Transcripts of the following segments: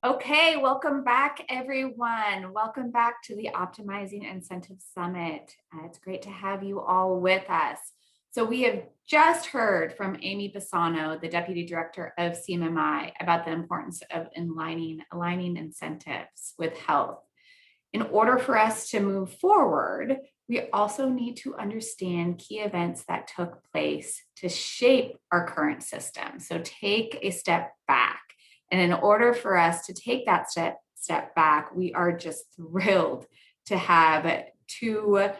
Okay, welcome back, everyone. Welcome back to the Optimizing Incentive Summit. It's great to have you all with us. So we have just heard from Amy Bassano, the Deputy Director of CMMI, about the importance of aligning incentives with health. In order for us to move forward, we also need to understand key events that took place to shape our current system. So take a step back. And in order for us to take that step back, we are just thrilled to have two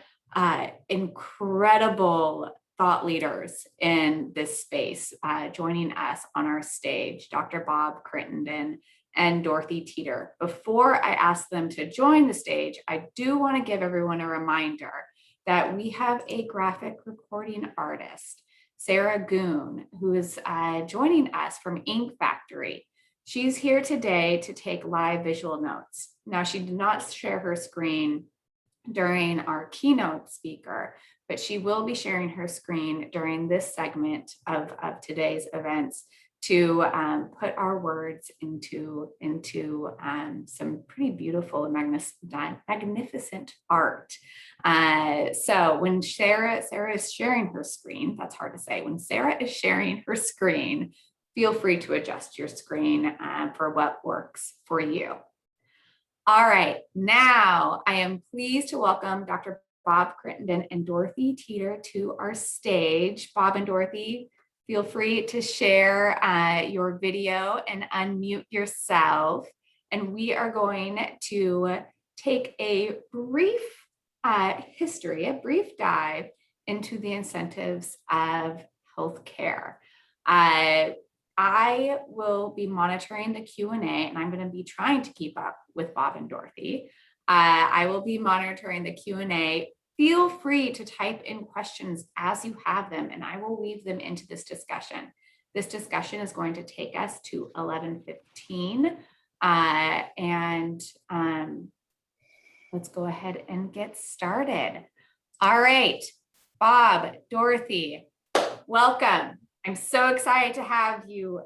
incredible thought leaders in this space joining us on our stage, Dr. Bob Crittenden and Dorothy Teeter. Before I ask them to join the stage, I do want to give everyone a reminder that we have a graphic recording artist, Sarah Goon, who is joining us from Ink Factory. She's here today to take live visual notes. Now, she did not share her screen during our keynote speaker, but she will be sharing her screen during this segment of today's events to put our words into some pretty beautiful and magnificent art. So when Sarah is sharing her screen, that's hard to say, when Sarah is sharing her screen, feel free to adjust your screen for what works for you. All right, now I am pleased to welcome Dr. Bob Crittenden and Dorothy Teeter to our stage. Bob and Dorothy, feel free to share your video and unmute yourself. And we are going to take a brief history, a brief dive into the incentives of healthcare. I will be monitoring the Q&A, and I'm going to be trying to keep up with Bob and Dorothy. I will be monitoring the Q&A. Feel free to type in questions as you have them, and I will weave them into this discussion. This discussion is going to take us to 11:15, and let's go ahead and get started. All right, Bob, Dorothy, welcome. I'm so excited to have you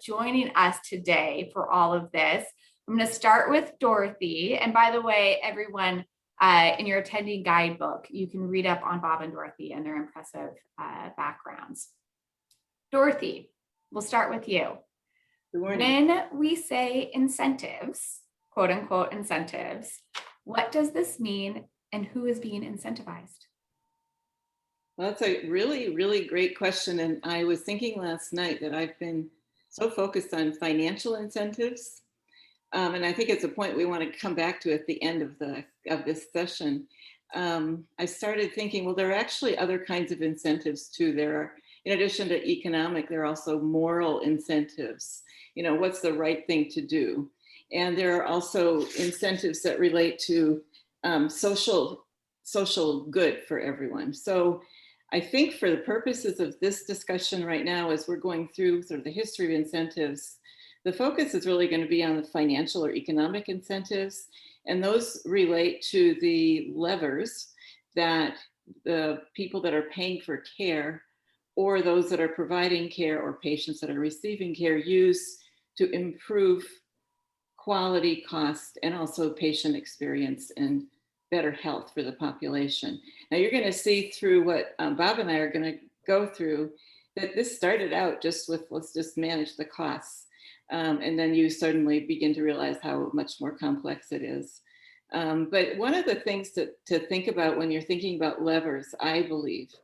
joining us today for all of this. I'm going to start with Dorothy. And by the way, everyone, in your attending guidebook, you can read up on Bob and Dorothy and their impressive backgrounds. Dorothy, we'll start with you. Good morning. When we say incentives, quote unquote incentives, what does this mean and who is being incentivized? Well, that's a really, really great question. And I was thinking last night that I've been so focused on financial incentives. And I think it's a point we want to come back to at the end of this session. I started thinking, well, there are actually other kinds of incentives too. There are, in addition to economic, there are also moral incentives. You know, what's the right thing to do? And there are also incentives that relate to social good for everyone. So I think for the purposes of this discussion right now, as we're going through sort of the history of incentives, the focus is really going to be on the financial or economic incentives, and those relate to the levers that the people that are paying for care or those that are providing care or patients that are receiving care use to improve quality, cost, and also patient experience and better health for the population. Now you're going to see through what Bob and I are going to go through that this started out just with let's just manage the costs. And then you suddenly begin to realize how much more complex it is. But one of the things to think about when you're thinking about levers, I believe,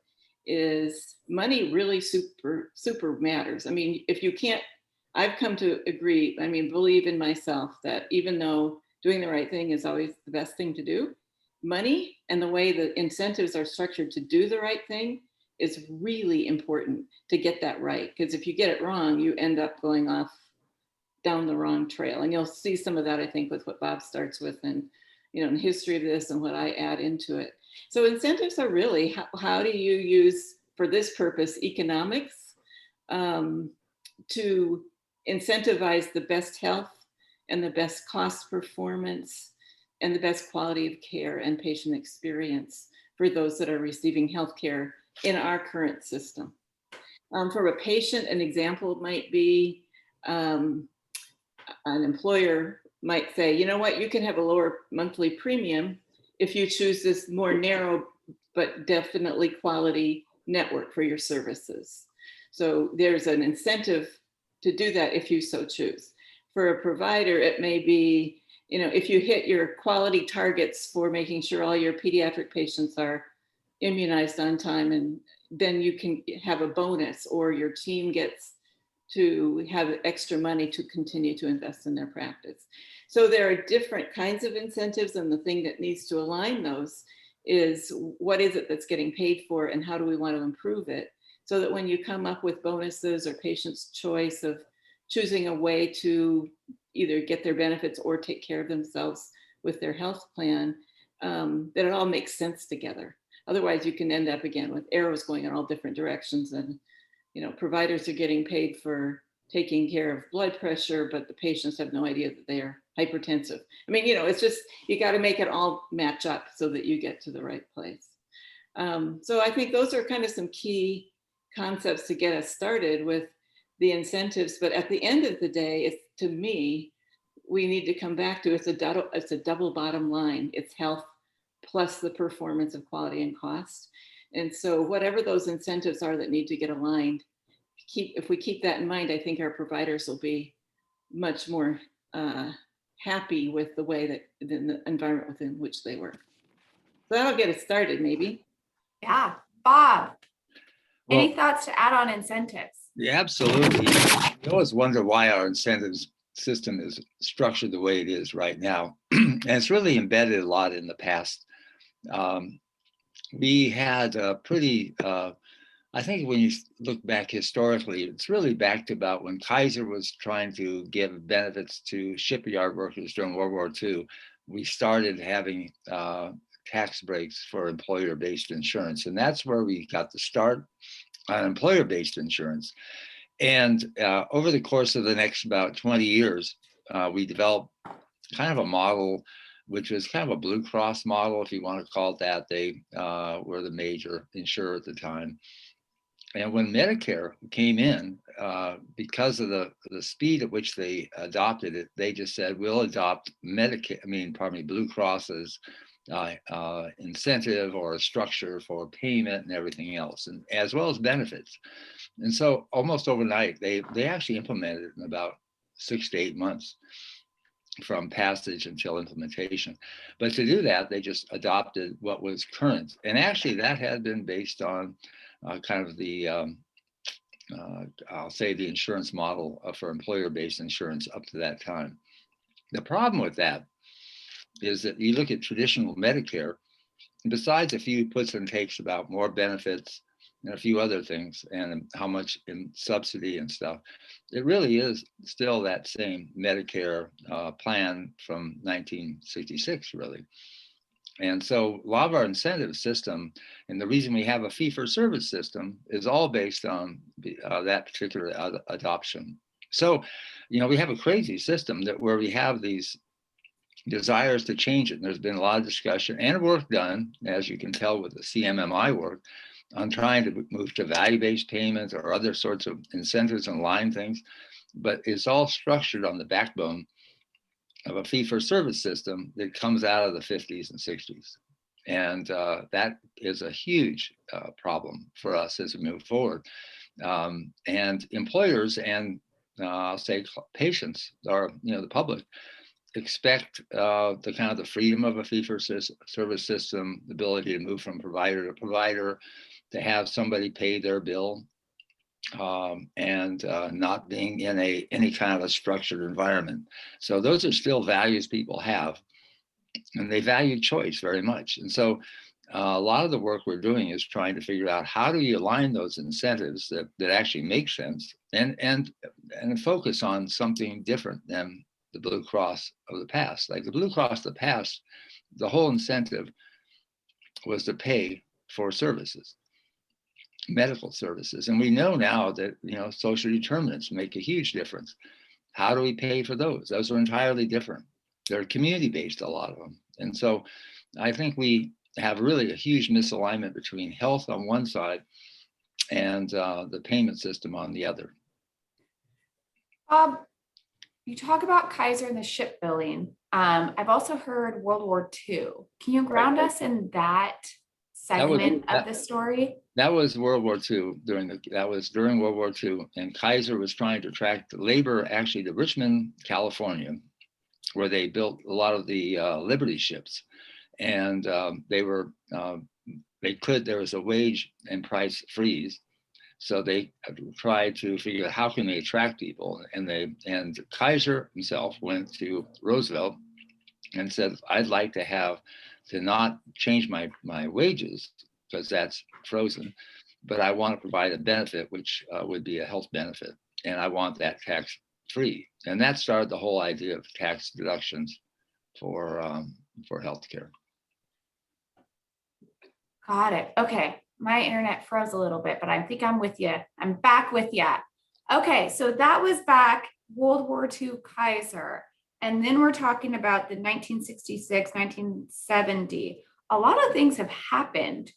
is money really super matters. I mean, if you can't, I've come to agree, believe in myself that even though doing the right thing is always the best thing to do, money and the way the incentives are structured to do the right thing is really important to get that right. Because if you get it wrong, you end up going off down the wrong trail. And you'll see some of that, I think, with what Bob starts with and, you know, the history of this and what I add into it. So incentives are really, how do you use, for this purpose, economics to incentivize the best health and the best cost performance and the best quality of care and patient experience for those that are receiving healthcare in our current system. For a patient, an example might be an employer might say, you know what, you can have a lower monthly premium if you choose this more narrow but definitely quality network for your services. So there's an incentive to do that if you so choose. For a provider, it may be, if you hit your quality targets for making sure all your pediatric patients are immunized on time, and then you can have a bonus, or your team gets to have extra money to continue to invest in their practice. So there are different kinds of incentives, and the thing that needs to align those is what is it that's getting paid for, and how do we want to improve it, so that when you come up with bonuses or patients' choice of choosing a way to either get their benefits or take care of themselves with their health plan, that it all makes sense together. Otherwise, you can end up again with arrows going in all different directions, and providers are getting paid for taking care of blood pressure, but the patients have no idea that they are hypertensive. I mean, it's just, you got to make it all match up so that you get to the right place. So I think those are kind of some key concepts to get us started with the incentives. But at the end of the day, it's, to me, we need to come back to, it's a double bottom line. It's health plus the performance of quality and cost. And so whatever those incentives are that need to get aligned, if we keep that in mind, I think our providers will be much more happy with the way that the environment within which they work. So that'll get us started, maybe. Yeah. Bob, Well, any thoughts to add on incentives? yeah, absolutely. You always wonder why our incentives system is structured the way it is right now. And it's really embedded a lot in the past. We had a pretty, I think when you look back historically, it's really back to about when Kaiser was trying to give benefits to shipyard workers during World War II. We started having tax breaks for employer-based insurance. And that's where we got the start on employer-based insurance. And over the course of the next about 20 years, we developed kind of a model, which was kind of a Blue Cross model, if you want to call it that. They were the major insurer at the time. And when Medicare came in, because of the speed at which they adopted it, they just said, we'll adopt Blue Cross's incentive or a structure for payment and everything else, and as well as benefits. And so almost overnight, they actually implemented it in about 6 to 8 months from passage until implementation. But to do that, they just adopted what was current. And actually that had been based on kind of the, I'll say the insurance model for employer-based insurance up to that time. The problem with that is that you look at traditional Medicare, besides a few puts and takes about more benefits and a few other things and how much in subsidy and stuff, it really is still that same Medicare plan from 1966, really. And so a lot of our incentive system, and the reason we have a fee-for-service system, is all based on that particular adoption. So, we have a crazy system where we have these desires to change it. And there's been a lot of discussion and work done, as you can tell with the CMMI work, on trying to move to value-based payments or other sorts of incentives and line things. But it's all structured on the backbone of a fee-for-service system that comes out of the 50s and 60s. And that is a huge problem for us as we move forward. And employers and I'll say patients, or the public, expect the kind of the freedom of a fee-for-service system, the ability to move from provider to provider, to have somebody pay their bill, and not being in any kind of a structured environment. So those are still values people have, and they value choice very much. And so a lot of the work we're doing is trying to figure out how do you align those incentives that actually make sense and focus on something different than the Blue Cross of the past. Like the Blue Cross of the past, the whole incentive was to pay for services, medical services. And we know now that, social determinants make a huge difference. How do we pay for those? Those are entirely different. They're community-based, a lot of them. And so I think we have really a huge misalignment between health on one side and the payment system on the other. you talk about Kaiser and the shipbuilding. I've also heard World War II. Can you ground us in that segment of the story? That was World War II that was during World War II, and Kaiser was trying to attract labor actually to Richmond, California, where they built a lot of the Liberty ships, and there was a wage and price freeze. So they tried to figure out how can they attract people, and Kaiser himself went to Roosevelt and said, "I'd like to not change my wages because that's frozen, but I want to provide a benefit which would be a health benefit, and I want that tax free." And that started the whole idea of tax deductions for healthcare. Got it. Okay. My internet froze a little bit, but I think I'm with you. I'm back with you. Okay. So that was back World War II Kaiser. And then we're talking about the 1966, 1970. A lot of things have happened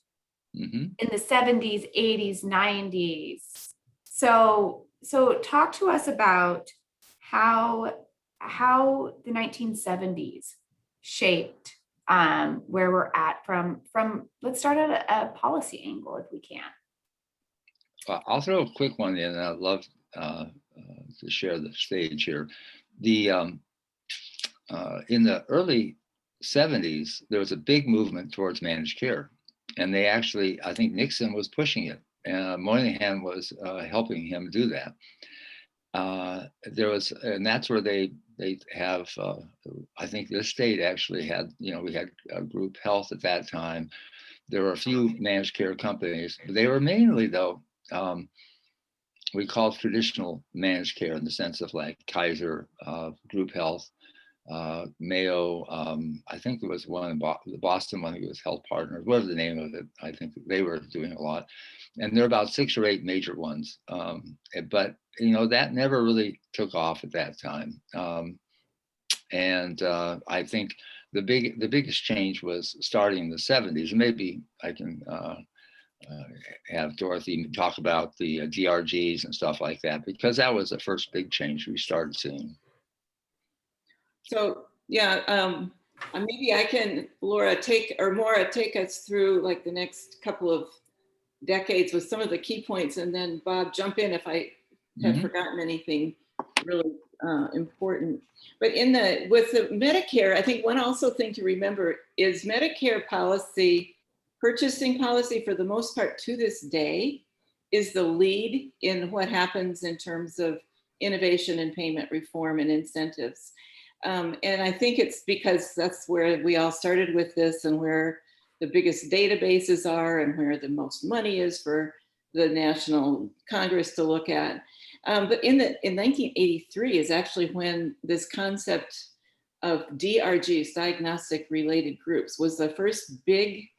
in the 70s, 80s, 90s. So talk to us about how the 1970s shaped where we're at from let's start at a policy angle if we can. I'll throw a quick one in, and I'd love to share the stage here. In the early 70s, there was a big movement towards managed care, and they actually, I think Nixon was pushing it, and Moynihan was helping him do that. And that's where they have, I think this state actually had, we had group health at that time. There were a few managed care companies. They were mainly, though, we call traditional managed care in the sense of like Kaiser, group health, Mayo. I think there was one in the Boston one, I think it was Health Partners, whatever the name of it. I think they were doing a lot. And there are about 6 or 8 major ones. But that never really took off at that time. I think the biggest change was starting in the 70s. Maybe I can have Dorothy talk about the DRGs and stuff like that, because that was the first big change we started seeing. So yeah, maybe I can, Maura, take us through like the next couple of decades with some of the key points, and then Bob, jump in if I have forgotten anything really important. But with the Medicare, I think one also thing to remember is Medicare policy, purchasing policy for the most part to this day is the lead in what happens in terms of innovation and payment reform and incentives. And I think it's because that's where we all started with this, and where the biggest databases are, and where the most money is for the National Congress to look at. But in 1983 is actually when this concept of DRGs, diagnostic related groups, was the first big,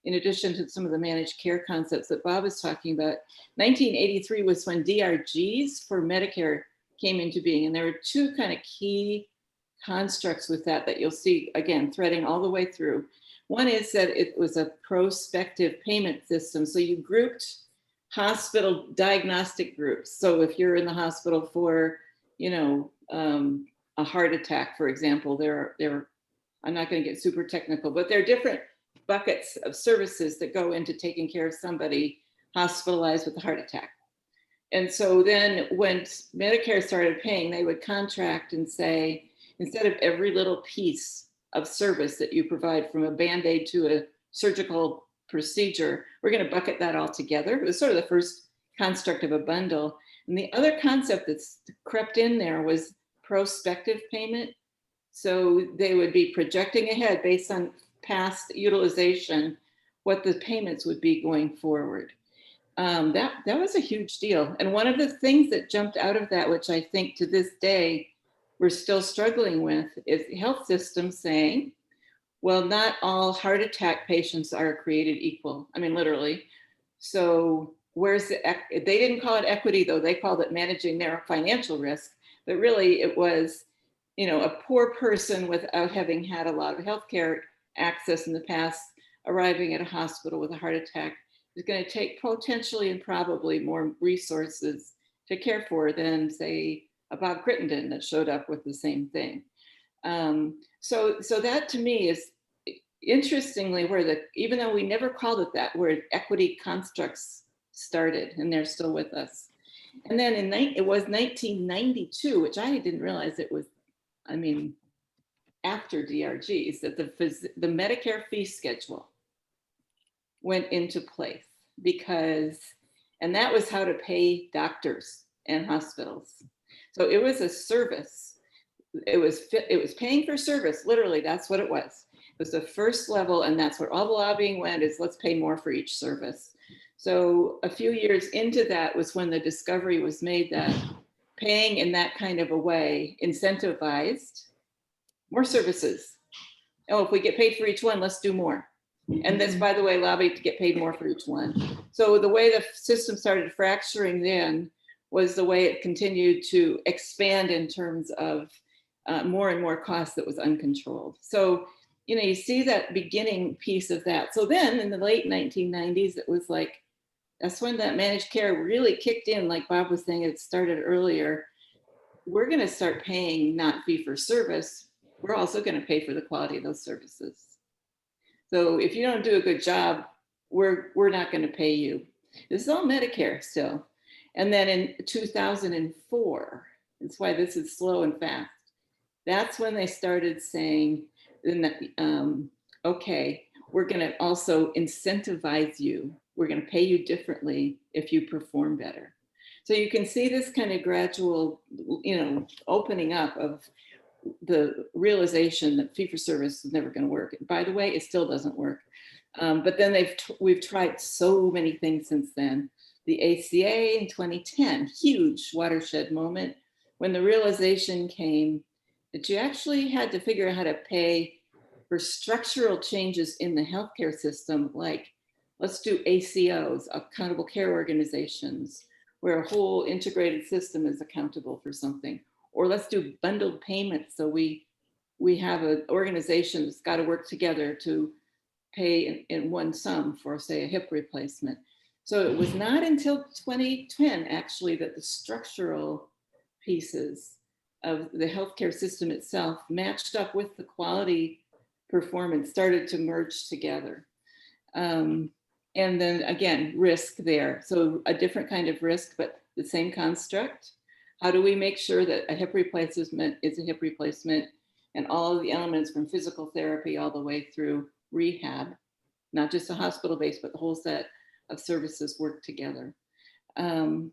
in addition to some of the managed care concepts that Bob is talking about. 1983 was when DRGs for Medicare came into being. And there were 2 kind of key constructs with that you'll see, again, threading all the way through. One is that it was a prospective payment system. So you grouped hospital diagnostic groups. So if you're in the hospital for, a heart attack, for example, I'm not going to get super technical, but there are different buckets of services that go into taking care of somebody hospitalized with a heart attack. And so then when Medicare started paying, they would contract and say, instead of every little piece of service that you provide, from a Band-Aid to a surgical procedure, we're going to bucket that all together. It was sort of the first construct of a bundle. And the other concept that's crept in there was prospective payment. So they would be projecting ahead based on past utilization, what the payments would be going forward. That was a huge deal. And one of the things that jumped out of that, which I think to this day we're still struggling with, is health systems saying, well, not all heart attack patients are created equal. I mean, literally. So they didn't call it equity, though. They called it managing their financial risk. But really it was, a poor person without having had a lot of healthcare access in the past, arriving at a hospital with a heart attack is going to take potentially and probably more resources to care for than, say, Bob Crittenden that showed up with the same thing. So that to me is interestingly where even though we never called it that, where equity constructs started, and they're still with us. And then it was 1992, which I didn't realize it was, I mean, after DRGs, that the Medicare fee schedule went into place and that was how to pay doctors and hospitals. So it was a service. It was paying for service, literally, that's what it was. It was the first level, and that's where all the lobbying went, is let's pay more for each service. So a few years into that was when the discovery was made that paying in that kind of a way incentivized more services. Oh, if we get paid for each one, let's do more. And this, by the way, lobbied to get paid more for each one. So the way the system started fracturing then was the way it continued to expand in terms of more and more costs that was uncontrolled. So, you see that beginning piece of that. So then in the late 1990s, it was like, that's when that managed care really kicked in. Like Bob was saying, it started earlier. We're going to start paying not fee for service. We're also going to pay for the quality of those services. So if you don't do a good job, we're not going to pay you. This is all Medicare still. And then in 2004, that's why this is slow and fast. That's when they started saying, okay, we're going to also incentivize you. We're going to pay you differently if you perform better. So you can see this kind of gradual, opening up of the realization that fee-for-service is never going to work. By the way, it still doesn't work. But then we've tried so many things since then. The ACA in 2010, huge watershed moment, when the realization came that you actually had to figure out how to pay for structural changes in the healthcare system, like let's do ACOs, accountable care organizations, where a whole integrated system is accountable for something. Or let's do bundled payments. So we have an organization that's got to work together to pay in one sum for, say, a hip replacement. So it was not until 2010, actually, that the structural pieces of the healthcare system itself matched up with the quality performance, started to merge together. And then again, risk there. So a different kind of risk, but the same construct. How do we make sure that a hip replacement is a hip replacement, and all of the elements from physical therapy all the way through rehab, not just a hospital base, but the whole set of services work together. And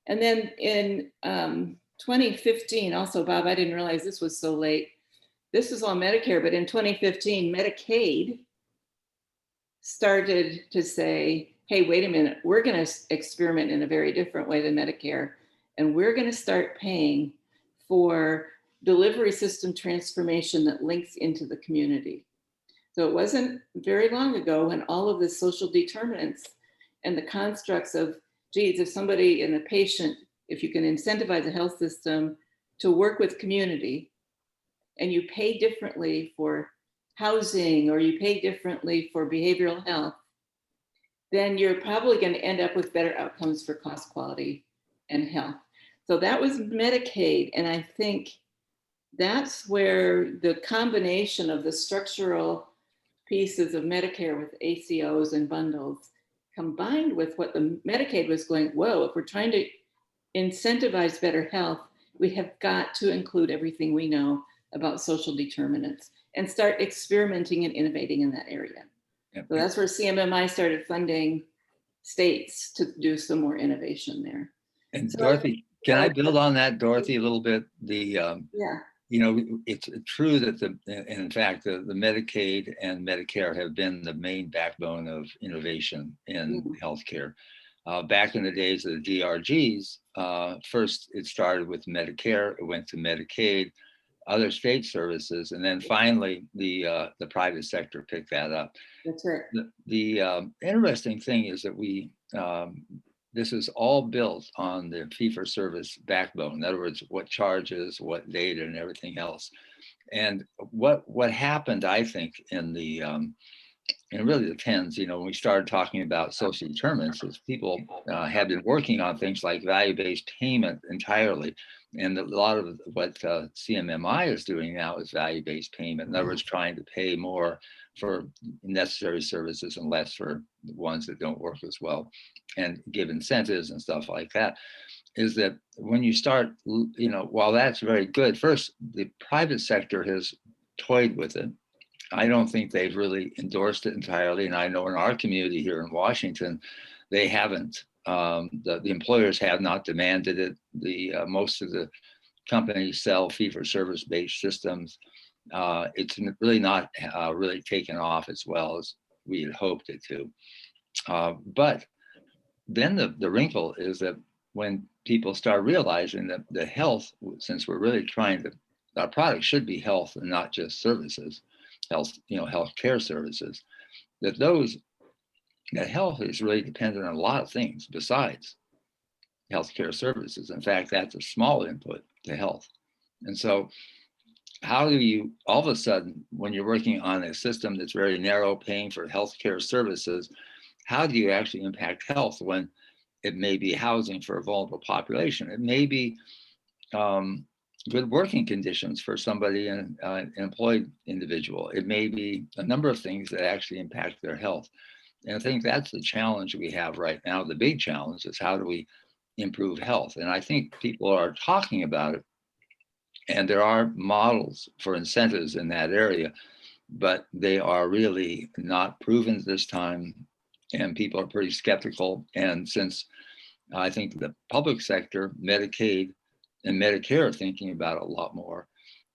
then in 2015, also, Bob, I didn't realize this was so late. This is all Medicare, but in 2015, Medicaid started to say, hey, wait a minute, we're going to experiment in a very different way than Medicare. And we're going to start paying for delivery system transformation that links into the community. So it wasn't very long ago when all of the social determinants and the constructs of, geez, if somebody and a patient, if you can incentivize a health system to work with community, and you pay differently for housing or you pay differently for behavioral health, then you're probably going to end up with better outcomes for cost, quality, and health. So that was Medicaid. And I think that's where the combination of the structural pieces of Medicare with ACOs and bundles combined with what the Medicaid was going, whoa, if we're trying to incentivize better health, we have got to include everything we know about social determinants and start experimenting and innovating in that area. Yep. So that's where CMMI started funding states to do some more innovation there. And So Dorothy, can I build on that, Dorothy, a little bit? yeah. It's true that in fact, the Medicaid and Medicare have been the main backbone of innovation in healthcare. Back in the days of the DRGs, first it started with Medicare, it went to Medicaid, other state services, and then finally the private sector picked that up. That's right. The interesting thing is that this is all built on the fee-for-service backbone. In other words, what charges, what data, and everything else. And what happened, I think, in the and it really depends, when we started talking about social determinants, is people have been working on things like value-based payment entirely. And a lot of what CMMI is doing now is value-based payment. In other words, trying to pay more for necessary services and less for the ones that don't work as well, and give incentives and stuff like that. Is that when you start, while that's very good, first, the private sector has toyed with it. I don't think they've really endorsed it entirely. And I know in our community here in Washington, they haven't. The employers have not demanded it. Most of the companies sell fee-for-service based systems. It's really not really taken off as well as we had hoped it to. But then the wrinkle is that when people start realizing that the health, since we're really trying to, our product should be health and not just services, health care services, that health is really dependent on a lot of things besides healthcare services. In fact, that's a small input to health. And so how do you, all of a sudden, when you're working on a system that's very narrow, paying for healthcare services, how do you actually impact health when it may be housing for a vulnerable population? It may be good working conditions for somebody, an employed individual. It may be a number of things that actually impact their health. And I think that's the challenge we have right now. The big challenge is how do we improve health? And I think people are talking about it, and there are models for incentives in that area, but they are really not proven this time. And people are pretty skeptical. And since I think the public sector, Medicaid, and Medicare are thinking about it a lot more,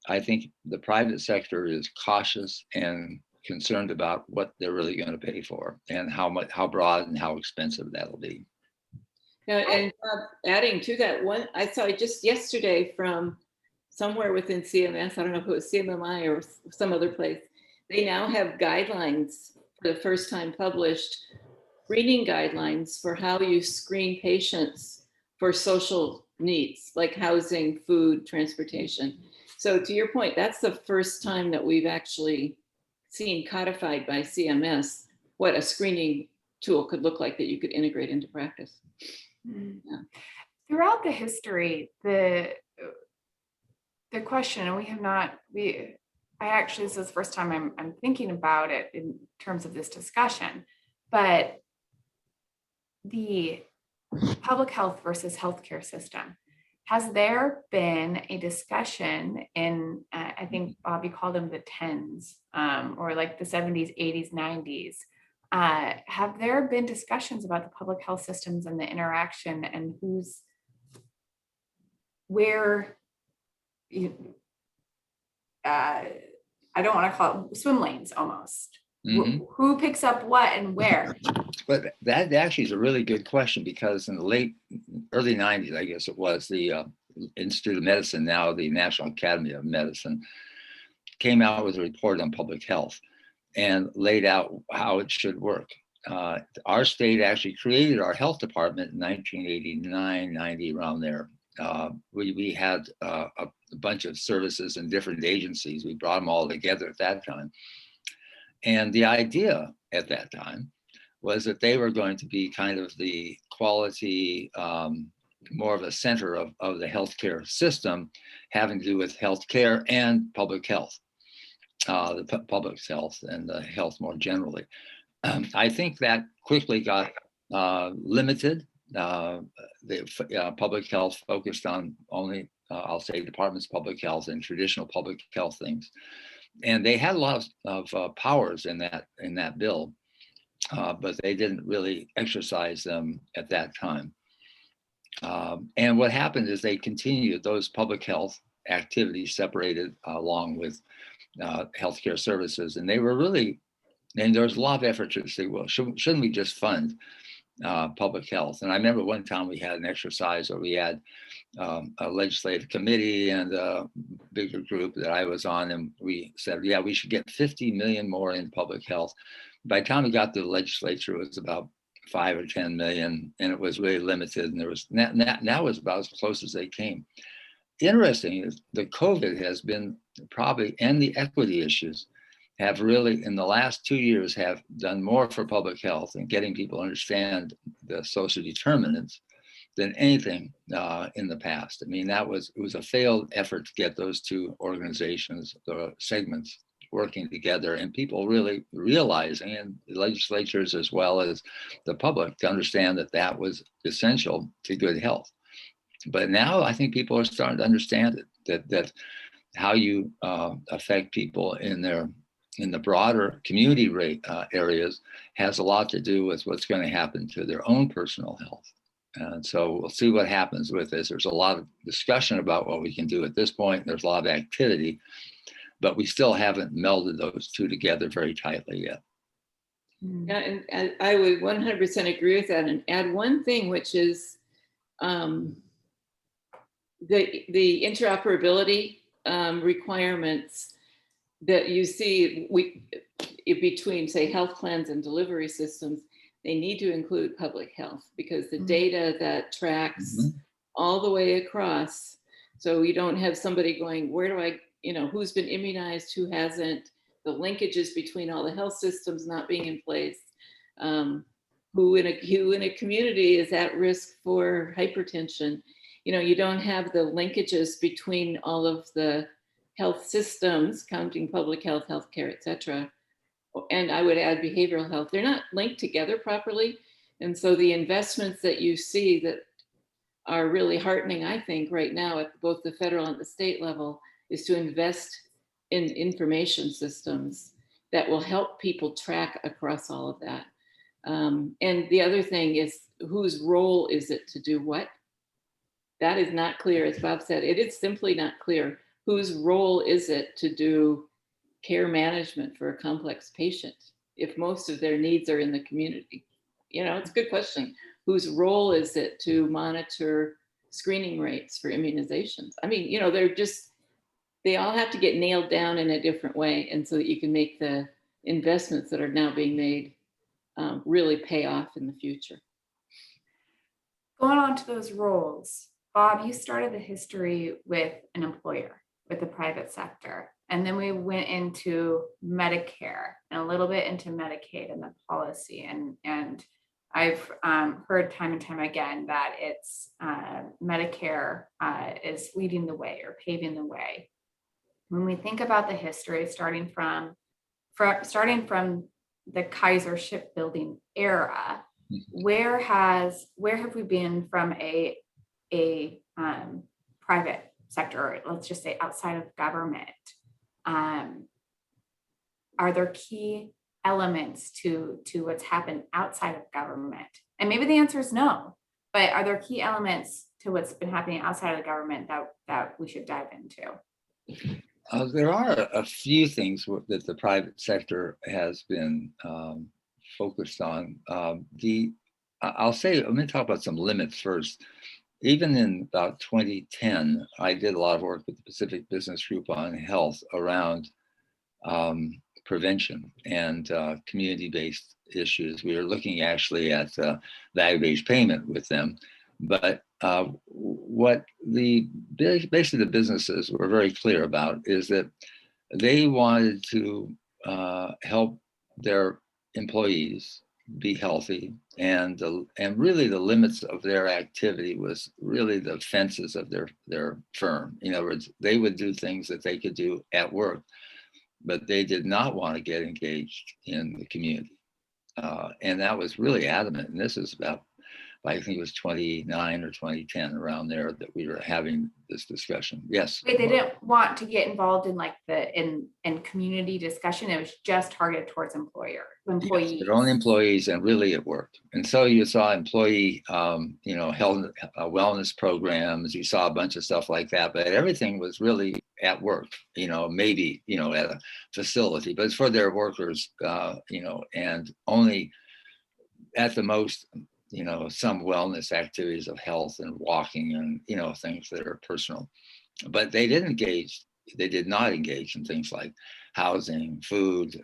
I think the private sector is cautious and concerned about what they're really going to pay for and how broad and how expensive that'll be. Yeah, and adding to that, one I saw just yesterday from somewhere within CMS, I don't know if it was CMMI or some other place, they now have guidelines for the first time published, screening guidelines for how you screen patients for social needs like housing, food, transportation. So to your point, that's the first time that we've actually seen codified by CMS what a screening tool could look like that you could integrate into practice. Yeah. Throughout the history, the question, and I actually, this is the first time I'm thinking about it in terms of this discussion, but the public health versus healthcare system, has there been a discussion in, I think Bobby called them the 10s, or like the 70s, 80s, 90s, have there been discussions about the public health systems and the interaction and where, I don't want to call it swim lanes almost. Mm-hmm. Who picks up what and where? But that actually is a really good question, because in the early 90s, I guess it was, the Institute of Medicine, now the National Academy of Medicine, came out with a report on public health and laid out how it should work. Our state actually created our health department in 1989, 90, around there. We had a bunch of services and different agencies. We brought them all together at that time. And the idea at that time was that they were going to be kind of the quality, more of a center of the healthcare system, having to do with healthcare and public health, the public's health and the health more generally. I think that quickly got limited. The public health focused on only, I'll say, departments of public health and traditional public health things. And they had a lot of powers in that bill, but they didn't really exercise them at that time. And what happened is they continued those public health activities separated along with healthcare services. And they were really, and there was a lot of effort to say, well, shouldn't we just fund public health? And I remember one time we had an exercise where we had a legislative committee and a bigger group that I was on, and we said, yeah, we should get 50 million more in public health. By the time we got to the legislature, it was about 5 or 10 million, and it was really limited. And there was now was about as close as they came. Interesting is the COVID has been probably, and the equity issues have really, in the last 2 years, have done more for public health and getting people to understand the social determinants than anything in the past. I mean, it was a failed effort to get those two organizations, the segments, working together, and people really realizing, and legislatures as well as the public, to understand that that was essential to good health. But now I think people are starting to understand it, that how you affect people in the broader community areas has a lot to do with what's going to happen to their own personal health. And so we'll see what happens with this. There's a lot of discussion about what we can do at this point. There's a lot of activity, but we still haven't melded those two together very tightly yet. Yeah, and I would 100% agree with that, and add one thing, which is the interoperability requirements that you see between, say, health plans and delivery systems. They need to include public health, because the data that tracks all the way across, so you don't have somebody going, where do I, who's been immunized, who hasn't, the linkages between all the health systems not being in place, who in a community is at risk for hypertension. You don't have the linkages between all of the health systems, counting public health, healthcare, et cetera. And I would add behavioral health. They're not linked together properly. And so the investments that you see that are really heartening, I think, right now at both the federal and the state level, is to invest in information systems that will help people track across all of that. And the other thing is, whose role is it to do what? That is not clear. As Bob said, it is simply not clear. Whose role is it to do care management for a complex patient if most of their needs are in the community? It's a good question. Whose role is it to monitor screening rates for immunizations? I mean, they all have to get nailed down in a different way, and so that you can make the investments that are now being made really pay off in the future. Going on to those roles, Bob, you started the history with an employer, with the private sector. And then we went into Medicare and a little bit into Medicaid and the policy. And I've heard time and time again that it's Medicare is leading the way or paving the way. When we think about the history, starting from the Kaiser shipbuilding era, where have we been from a private sector, let's just say outside of government? Are there key elements to what's happened outside of government? And maybe the answer is no, but are there key elements to what's been happening outside of the government that we should dive into? There are a few things that the private sector has been focused on. I'll say, let me talk about some limits first. Even in about 2010, I did a lot of work with the Pacific Business Group on health around prevention and community-based issues. We were looking actually at value-based payment with them. But what basically the businesses were very clear about is that they wanted to help their employees be healthy, and really the limits of their activity was really the fences of their firm. In other words, they would do things that they could do at work, but they did not want to get engaged in the community. And that was really adamant. And this is about, I think it was 2009 or 2010, around there, that we were having this discussion. Yes. Wait, they didn't want to get involved in in community discussion. It was just targeted towards employees. Yes, their own employees, and really it worked. And so you saw employee, health, wellness programs. You saw a bunch of stuff like that, but everything was really at work. Maybe at a facility, but it's for their workers. And only at the most, some wellness activities of health and walking and, things that are personal. But they did not engage in things like housing, food,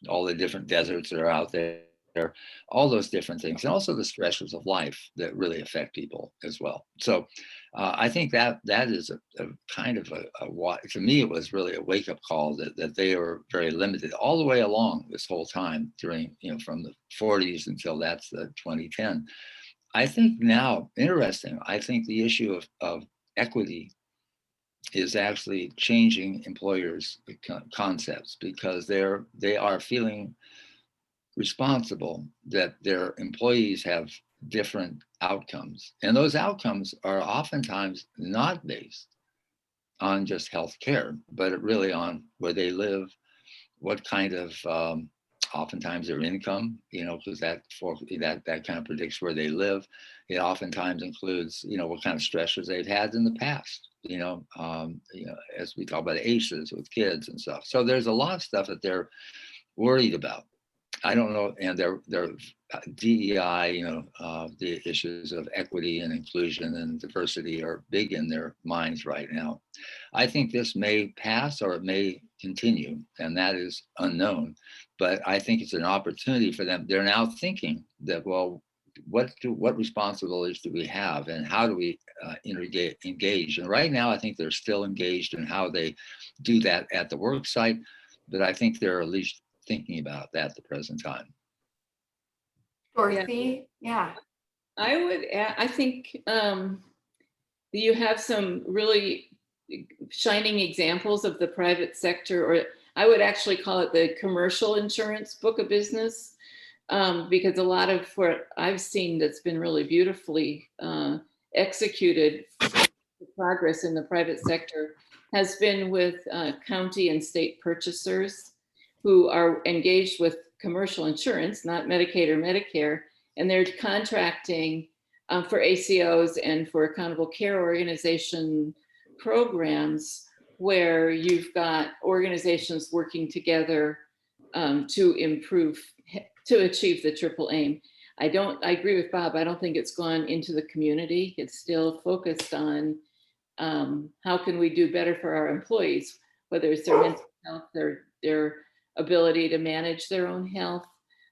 all the different deserts that are out there, all those different things, and also the stresses of life that really affect people as well. So I think that is a kind of to me, it was really a wake up call that they are very limited all the way along this whole time during, from the 40s until that's the 2010. I think now, interesting, I think the issue of equity is actually changing employers' concepts, because they are feeling responsible that their employees have different outcomes. And those outcomes are oftentimes not based on just health care, but really on where they live, what kind of oftentimes their income, because that kind of predicts where they live. It oftentimes includes, what kind of stressors they've had in the past, as we talk about ACEs with kids and stuff. So there's a lot of stuff that they're worried about. I don't know, and their DEI, the issues of equity and inclusion and diversity are big in their minds right now. I think this may pass or it may continue, and that is unknown. But I think it's an opportunity for them. They're now thinking that, well, what responsibilities do we have, and how do we engage? And right now, I think they're still engaged in how they do that at the work site, but I think they're at least thinking about that at the present time. Dorothy, yeah. I think you have some really shining examples of the private sector, or I would actually call it the commercial insurance book of business, because a lot of what I've seen that's been really beautifully executed, the progress in the private sector has been with county and state purchasers who are engaged with commercial insurance, not Medicaid or Medicare, and they're contracting for ACOs and for accountable care organization programs, where you've got organizations working together to achieve the triple aim. I agree with Bob. I don't think it's gone into the community. It's still focused on how can we do better for our employees, whether it's their mental health, their ability to manage their own health,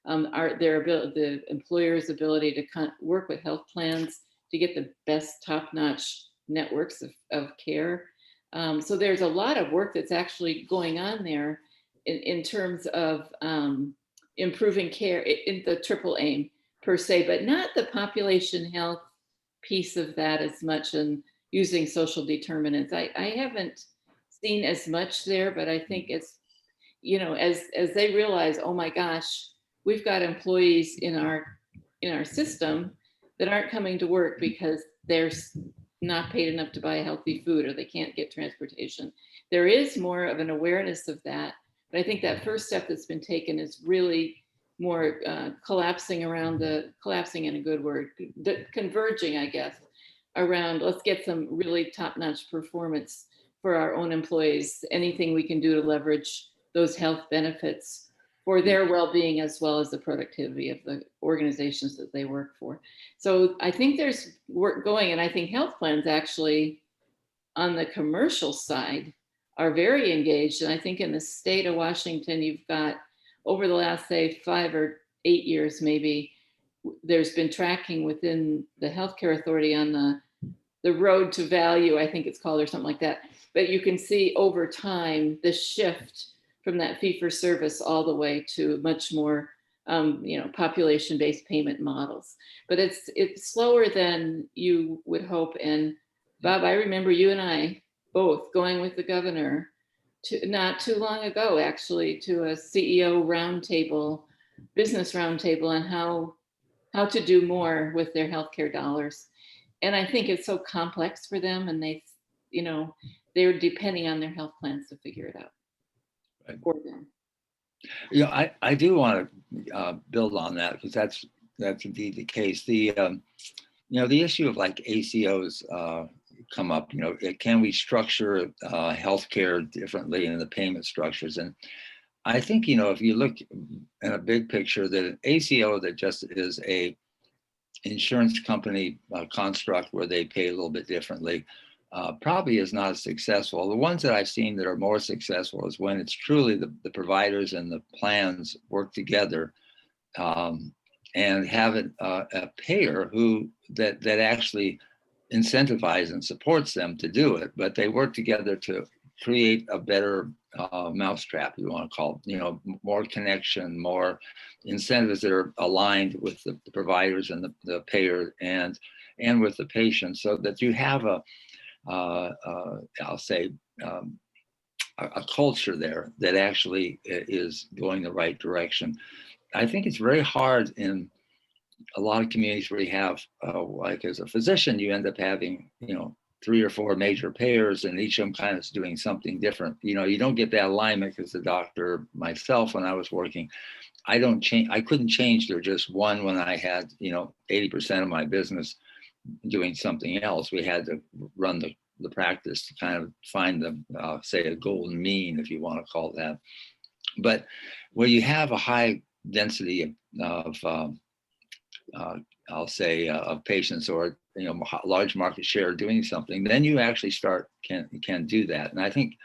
the employer's ability to work with health plans to get the best top-notch networks of care. So there's a lot of work that's actually going on there in terms of improving care in the triple aim per se, but not the population health piece of that as much, and using social determinants. I haven't seen as much there, but I think it's, as they realize, oh my gosh, we've got employees in our system that aren't coming to work because they're not paid enough to buy healthy food, or they can't get transportation. There is more of an awareness of that, but I think that first step that's been taken is really more collapsing in a good word, converging, I guess, around let's get some really top-notch performance for our own employees, anything we can do to leverage those health benefits for their well-being, as well as the productivity of the organizations that they work for. So I think there's work going, and I think health plans actually on the commercial side are very engaged. And I think in the state of Washington, you've got over the last, say, 5 or 8 years, maybe, there's been tracking within the healthcare authority on the road to value, I think it's called, or something like that. But you can see over time the shift from that fee-for-service all the way to much more, population-based payment models. But it's slower than you would hope. And Bob, I remember you and I both going with the governor not too long ago, actually, to a CEO roundtable, business roundtable, on how to do more with their healthcare dollars. And I think it's so complex for them, and they're depending on their health plans to figure it out. Right. For them. I do want to build on that, because that's indeed the case. The issue of like ACOs come up. Can we structure healthcare differently in the payment structures? And I think if you look in a big picture, that an ACO that just is a insurance company construct where they pay a little bit differently probably is not as successful. The ones that I've seen that are more successful is when it's truly the providers and the plans work together and have a payer that actually incentivizes and supports them to do it, but they work together to create a better mousetrap, you want to call it, more connection, more incentives that are aligned with the providers and the payer and with the patient, so that you have I'll say, a culture there that actually is going the right direction. I think it's very hard in a lot of communities where you have, like as a physician, you end up having, 3 or 4 major payers, and each of them kind of is doing something different. You don't get that alignment, because the doctor, myself, when I was working, I couldn't change to just one when I had, 80% of my business doing something else. We had to run the practice to kind of find the, say, a golden mean, if you want to call it that. But where you have a high density of I'll say, of patients, or large market share doing something, then you actually can do that. And I think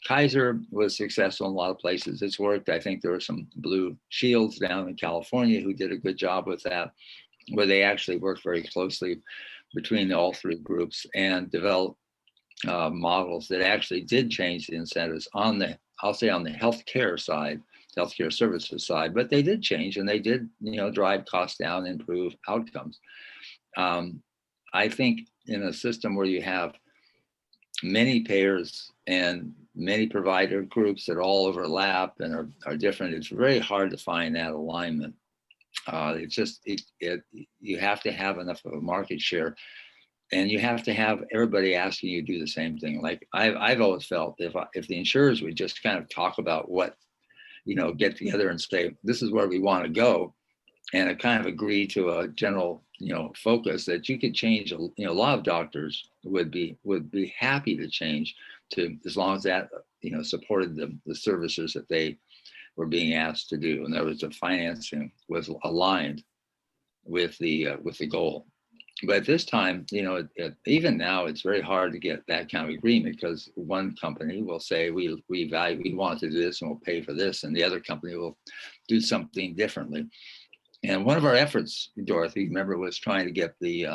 Kaiser was successful in a lot of places. It's worked. I think there were some Blue Shields down in California who did a good job with that, where they actually worked very closely between all 3 groups and developed models that actually did change the incentives on the healthcare side, healthcare services side, but they did change, and they did, drive costs down, improve outcomes. I think in a system where you have many payers and many provider groups that all overlap and are different, it's very hard to find that alignment. You have to have enough of a market share, and you have to have everybody asking you to do the same thing. Like I've always felt, if the insurers would just kind of talk about what, get together and say, this is where we want to go, and kind of agree to a general, focus, that you could change. A lot of doctors would be happy to change to, as long as that, supported the services that they were being asked to do. In other words, the financing was aligned with the goal. But at this time, even now, it's very hard to get that kind of agreement, because one company will say, we want to do this and we'll pay for this, and the other company will do something differently. And one of our efforts, Dorothy, remember, was trying to get the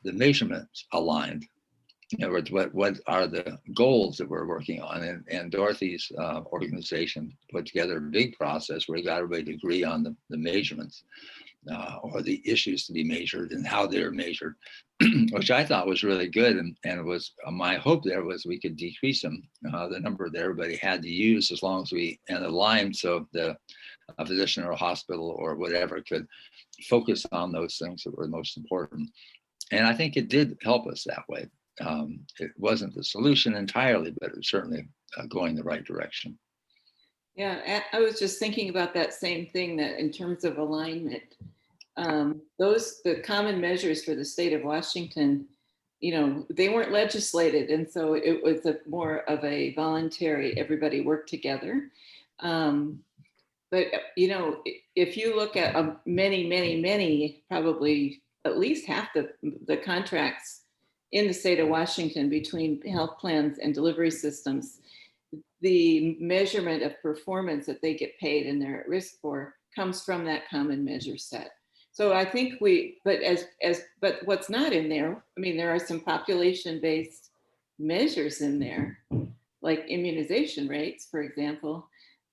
measurements aligned. In other words, what are the goals that we're working on? And Dorothy's organization put together a big process where we got everybody to agree on the measurements, or the issues to be measured and how they're measured, which I thought was really good. And it was my hope there was we could decrease them, the number that everybody had to use, as long as we aligned, so a physician or a hospital or whatever could focus on those things that were most important. And I think it did help us that way. It wasn't the solution entirely, but it was certainly going the right direction. Yeah, I was just thinking about that same thing, that in terms of alignment, the common measures for the state of Washington, they weren't legislated. And so it was more of a voluntary, everybody worked together. But, if you look at many, probably at least half the contracts in the state of Washington between health plans and delivery systems, the measurement of performance that they get paid and they're at risk for comes from that common measure set. So I think but what's not in there, there are some population-based measures in there, like immunization rates, for example.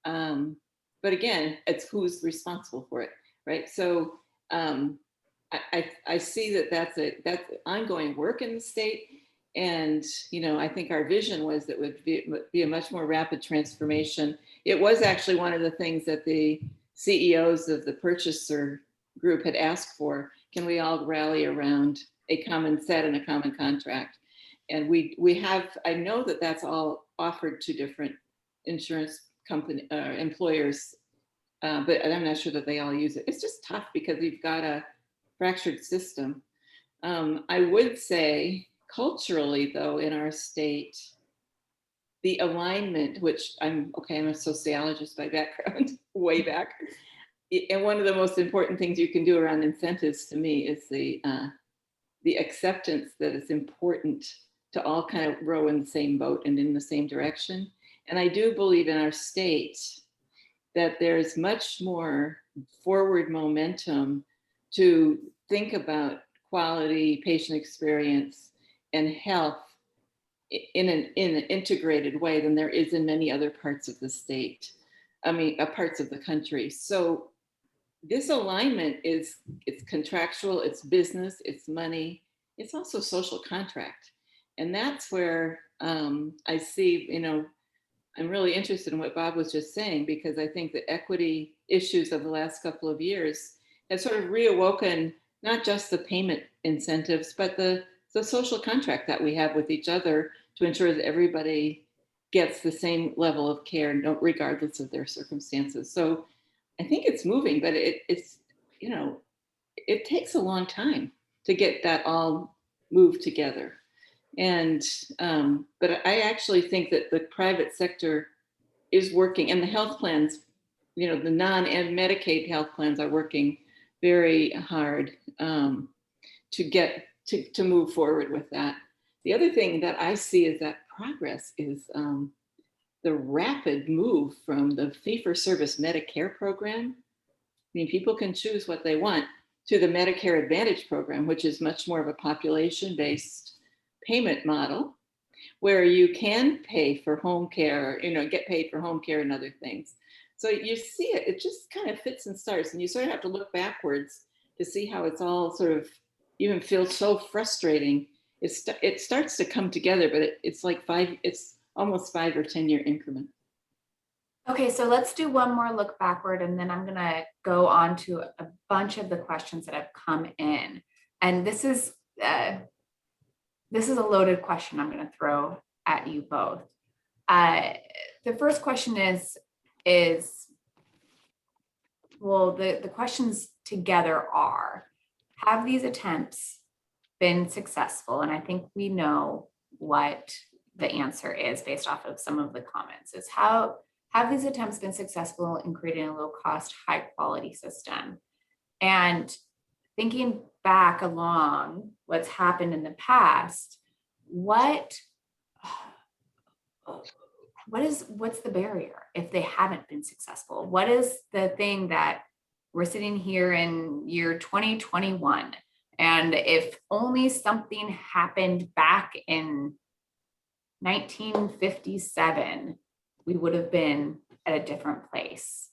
But again, it's who's responsible for it, right? So I see that's ongoing work in the state. And, I think our vision was that would be a much more rapid transformation. It was actually one of the things that the CEOs of the purchaser group had asked for. Can we all rally around a common set and a common contract? And we have, I know that that's all offered to different insurance company employers, but I'm not sure that they all use it. It's just tough because you've got a fractured system. I would say culturally, though, in our state, the alignment, which I'm a sociologist by background, way back. And one of the most important things you can do around incentives to me is the acceptance that it's important to all kind of row in the same boat and in the same direction. And I do believe in our state that there's much more forward momentum to think about quality patient experience and health in an integrated way than there is in many other parts of the state. I mean, parts of the country. So this alignment it's contractual, it's business, it's money, it's also social contract. And that's where I see, I'm really interested in what Bob was just saying, because I think the equity issues of the last couple of years have sort of reawoken not just the payment incentives, but the social contract that we have with each other to ensure that everybody gets the same level of care, regardless of their circumstances. So I think it's moving, but it's, it takes a long time to get that all moved together. And, but I actually think that the private sector is working, and the health plans, the non and Medicaid health plans are working very hard to move forward with that. The other thing that I see is that progress is the rapid move from the fee-for-service Medicare program. I mean, people can choose what they want, to the Medicare Advantage program, which is much more of a population-based payment model, where you can pay for home care, get paid for home care and other things. So you see it just kind of fits and starts, and you sort of have to look backwards to see how it's all sort of even feels so frustrating. It starts to come together, but it's almost 5 or 10 year increment. Okay, so let's do one more look backward, and then I'm going to go on to a bunch of the questions that have come in. And this is a loaded question I'm going to throw at you both. The first question is well, the questions together are, have these attempts been successful? And I think we know what the answer is based off of some of the comments, is how have these attempts been successful in creating a low cost, high quality system? And thinking back along what's happened in the past, what's the barrier if they haven't been successful? What is the thing that we're sitting here in year 2021, and if only something happened back in 1957, we would have been at a different place?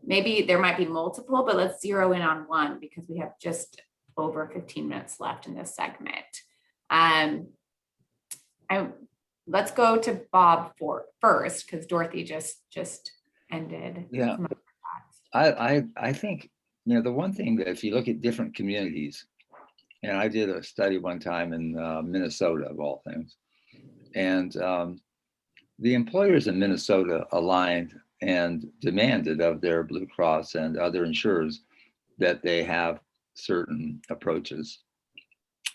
Maybe there might be multiple, but let's zero in on one, because we have just over 15 minutes left in this segment. Let's go to Bob first, because Dorothy just ended. Yeah, I think, the one thing that if you look at different communities, and I did a study one time in Minnesota, of all things, and the employers in Minnesota aligned and demanded of their Blue Cross and other insurers that they have certain approaches.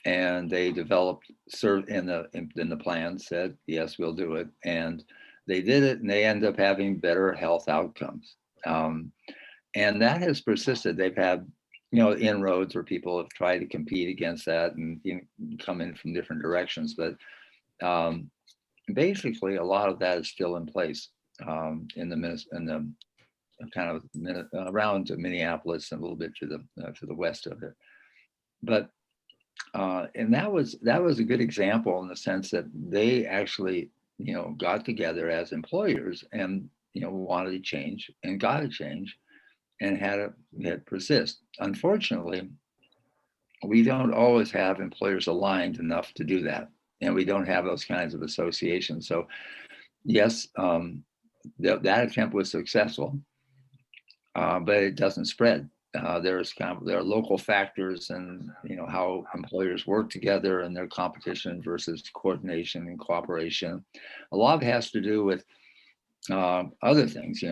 And they developed in the plan said, yes, we'll do it. And they did it, and they end up having better health outcomes. And that has persisted. They've had, inroads where people have tried to compete against that and come in from different directions. But basically, a lot of that is still in place in the kind of around Minneapolis and a little bit to the west of it. But and that was a good example in the sense that they actually, got together as employers and, wanted to change and got to change and had it persist. Unfortunately, we don't always have employers aligned enough to do that. And we don't have those kinds of associations. So yes, that attempt was successful, but it doesn't spread. There are local factors and how employers work together and their competition versus coordination and cooperation. A lot of it has to do with other things.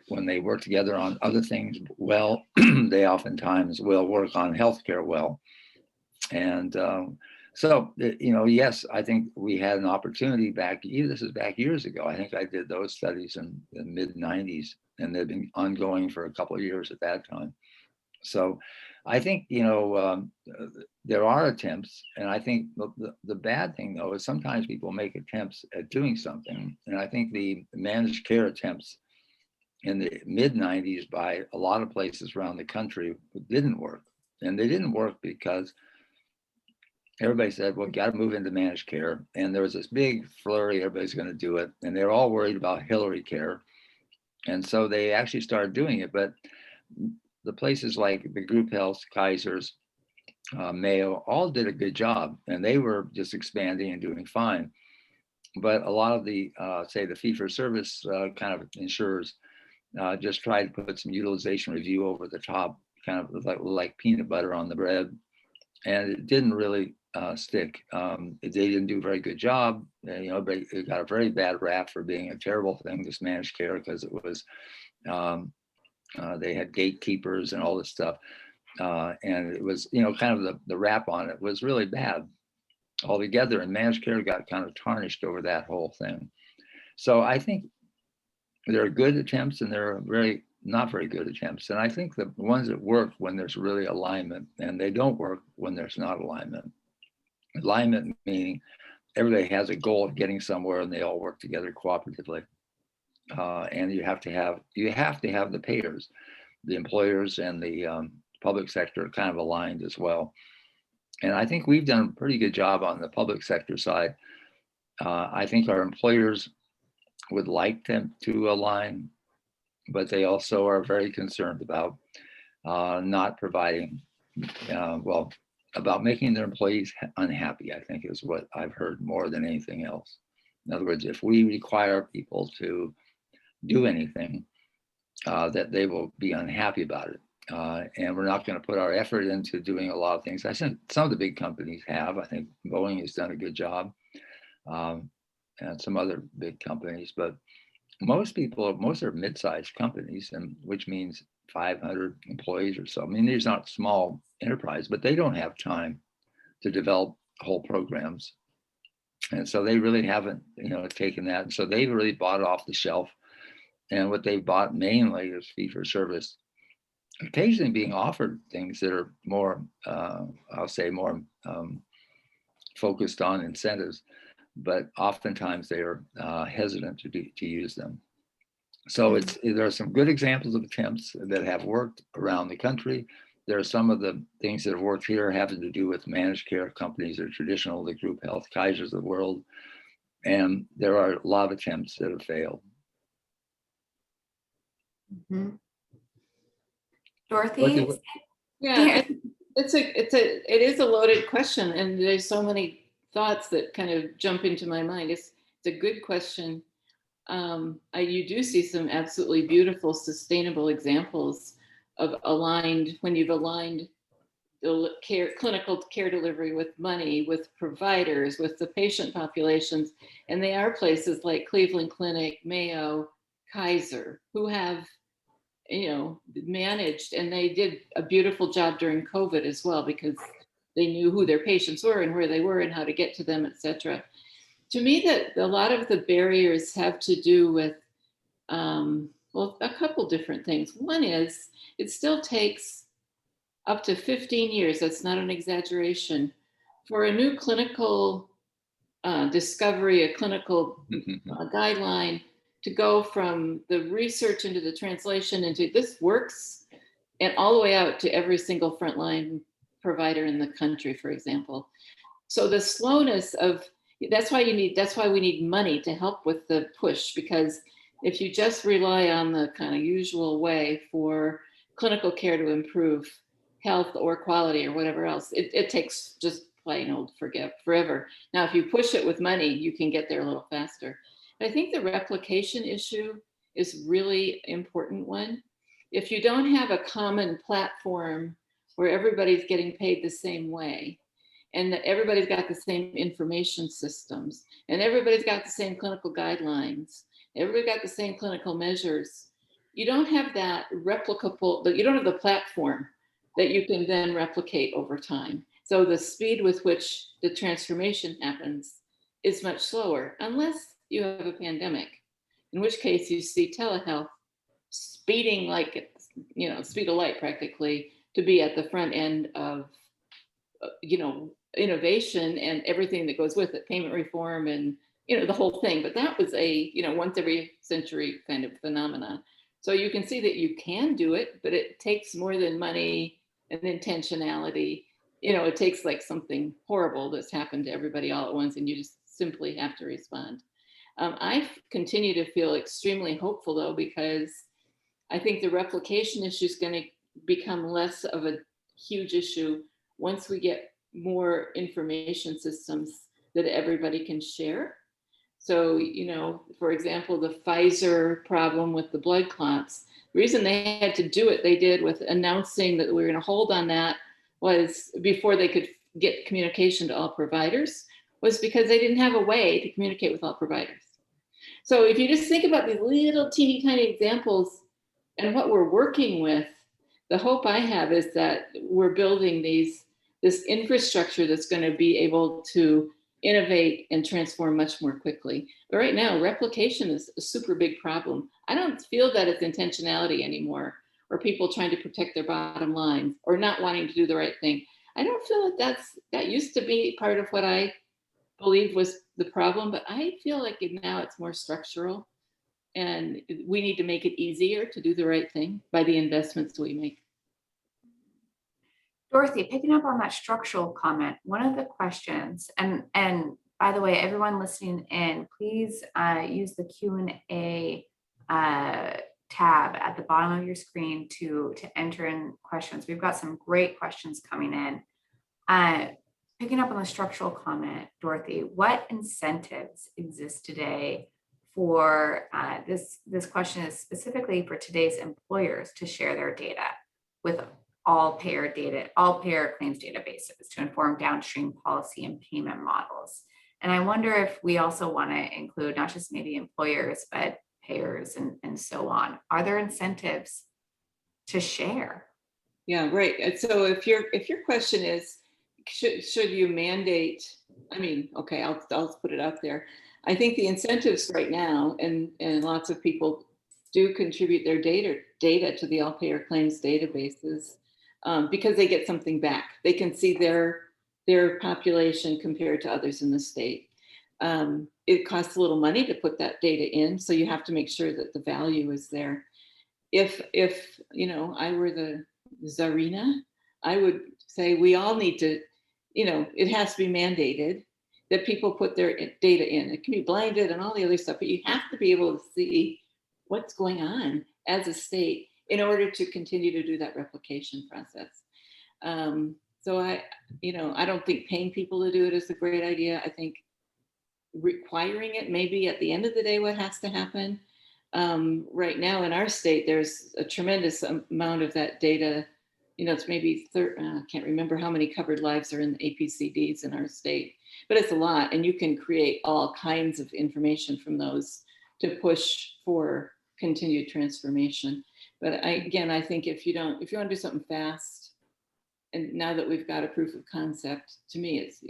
When they work together on other things well, they oftentimes will work on healthcare well. And so, yes, I think we had an opportunity this is back years ago. I think I did those studies in the mid 90s, and they've been ongoing for a couple of years at that time. So I think, there are attempts, and I think the bad thing though is sometimes people make attempts at doing something. And I think the managed care attempts in the mid 90s by a lot of places around the country didn't work. And they didn't work because everybody said, well, got to move into managed care. And there was this big flurry, everybody's going to do it. And they're all worried about Hillary care. And so they actually started doing it. But the places like the group health, Kaiser's, Mayo, all did a good job. And they were just expanding and doing fine. But a lot of the, say, the fee for service kind of insurers just tried to put some utilization review over the top, kind of like peanut butter on the bread. And it didn't really stick. They didn't do a very good job. You know, it got a very bad rap for being a terrible thing, this managed care, because it was, they had gatekeepers and all this stuff. And it was, you know, kind of the rap on it was really bad altogether. And managed care got kind of tarnished over that whole thing. So I think there are good attempts and there are very not very good attempts. And I think the ones that work when there's really alignment, and they don't work when there's not alignment. Alignment meaning everybody has a goal of getting somewhere and they all work together cooperatively. And you have to have the payers, the employers and the public sector kind of aligned as well. And I think we've done a pretty good job on the public sector side. I think our employers would like them to align, but they also are very concerned about not providing, about making their employees unhappy, I think is what I've heard more than anything else. In other words, if we require people to do anything, that they will be unhappy about it. And we're not going to put our effort into doing a lot of things. I think some of the big companies have. I think Boeing has done a good job, and some other big companies, but most are mid-sized companies, and which means 500 employees or so. I mean, these aren't small enterprise, but they don't have time to develop whole programs. And so they really haven't, you know, taken that. And so they've really bought it off the shelf. And what they've bought mainly is fee for service, occasionally being offered things that are more, I'll say more focused on incentives, but oftentimes they are hesitant to use them. So there are some good examples of attempts that have worked around the country. There are some of the things that have worked here having to do with managed care companies or traditional, the group health, Kaiser's of the world. And there are a lot of attempts that have failed. Mm-hmm. Dorothy? Yeah, it is a loaded question, and there's so many thoughts that kind of jump into my mind. It's a good question. You do see some absolutely beautiful, sustainable examples of when you've aligned the clinical care delivery with money, with providers, with the patient populations. And they are places like Cleveland Clinic, Mayo, Kaiser, who have, you know, managed, and they did a beautiful job during COVID as well, because they knew who their patients were and where they were and how to get to them, et cetera. To me, that a lot of the barriers have to do with, a couple different things. One is it still takes up to 15 years, that's not an exaggeration, for a new clinical discovery, a clinical guideline to go from the research into the translation into this works, and all the way out to every single frontline provider in the country, for example. So the slowness of, that's why we need money to help with the push, because if you just rely on the kind of usual way for clinical care to improve health or quality or whatever else, it takes just plain old forever. Now, if you push it with money, you can get there a little faster. But I think the replication issue is really important one. If you don't have a common platform where everybody's getting paid the same way, and that everybody's got the same information systems, and everybody's got the same clinical guidelines, everybody got the same clinical measures, you don't have that replicable, you don't have the platform that you can then replicate over time. So the speed with which the transformation happens is much slower, unless you have a pandemic, in which case you see telehealth speeding like, you know, speed of light practically, to be at the front end of, you know, innovation and everything that goes with it, payment reform and, you know, the whole thing. But that was a, you know, once every century kind of phenomenon. So you can see that you can do it, but it takes more than money and intentionality. It takes like something horrible that's happened to everybody all at once, and you just simply have to respond. I continue to feel extremely hopeful though, because I think the replication issue is going to become less of a huge issue once we get more information systems that everybody can share. So, for example, the Pfizer problem with the blood clots, the reason they had to do it, they did with announcing that we were going to hold on that, was before they could get communication to all providers, was because they didn't have a way to communicate with all providers. So if you just think about these little teeny tiny examples and what we're working with, the hope I have is that we're building this infrastructure that's going to be able to innovate and transform much more quickly. But right now, replication is a super big problem. I don't feel that it's intentionality anymore, or people trying to protect their bottom line, or not wanting to do the right thing. I don't feel that used to be part of what I believed was the problem, but I feel like now it's more structural, and we need to make it easier to do the right thing by the investments we make. Dorothy, picking up on that structural comment, one of the questions, and by the way, everyone listening in, please use the Q&A tab at the bottom of your screen to enter in questions. We've got some great questions coming in. Picking up on the structural comment, Dorothy, what incentives exist today for this question is specifically for today's employers to share their data with all payer claims databases to inform downstream policy and payment models. And I wonder if we also want to include not just maybe employers, but payers and so on. Are there incentives to share? Yeah, right. And so if your question is, should you mandate? I mean, okay, I'll put it out there. I think the incentives right now, and lots of people do contribute their data to the all payer claims databases. Because they get something back. They can see their population compared to others in the state. It costs a little money to put that data in, so you have to make sure that the value is there. If I were the Tsarina, I would say we all need to, it has to be mandated that people put their data in. It can be blinded and all the other stuff, but you have to be able to see what's going on as a state in order to continue to do that replication process. So I don't think paying people to do it is a great idea. I think requiring it may be at the end of the day what has to happen. Right now in our state, there's a tremendous amount of that data. It's maybe I can't remember how many covered lives are in the APCDs in our state, but it's a lot, and you can create all kinds of information from those to push for continued transformation. But I think if you want to do something fast, and now that we've got a proof of concept, to me, it's,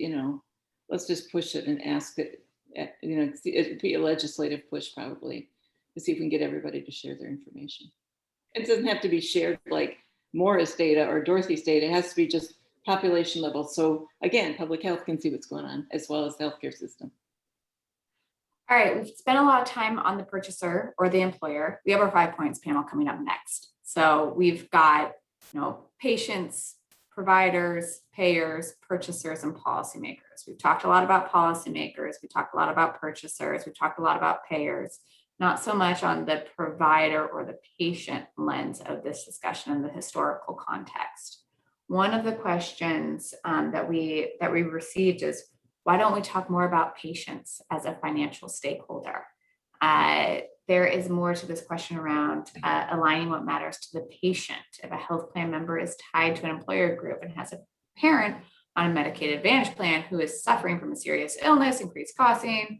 let's just push it and ask it, it'd be a legislative push probably to see if we can get everybody to share their information. It doesn't have to be shared like Morris data or Dorothy's data. It has to be just population level. So again, public health can see what's going on as well as the healthcare system. All right, we've spent a lot of time on the purchaser or the employer. We have our 5 points panel coming up next. So we've got, patients, providers, payers, purchasers, and policymakers. We've talked a lot about policymakers. We talked a lot about purchasers. We've talked a lot about payers, not so much on the provider or the patient lens of this discussion in the historical context. One of the questions that we received is, why don't we talk more about patients as a financial stakeholder? There is more to this question around aligning what matters to the patient. If a health plan member is tied to an employer group and has a parent on a Medicaid Advantage plan who is suffering from a serious illness, increased costing,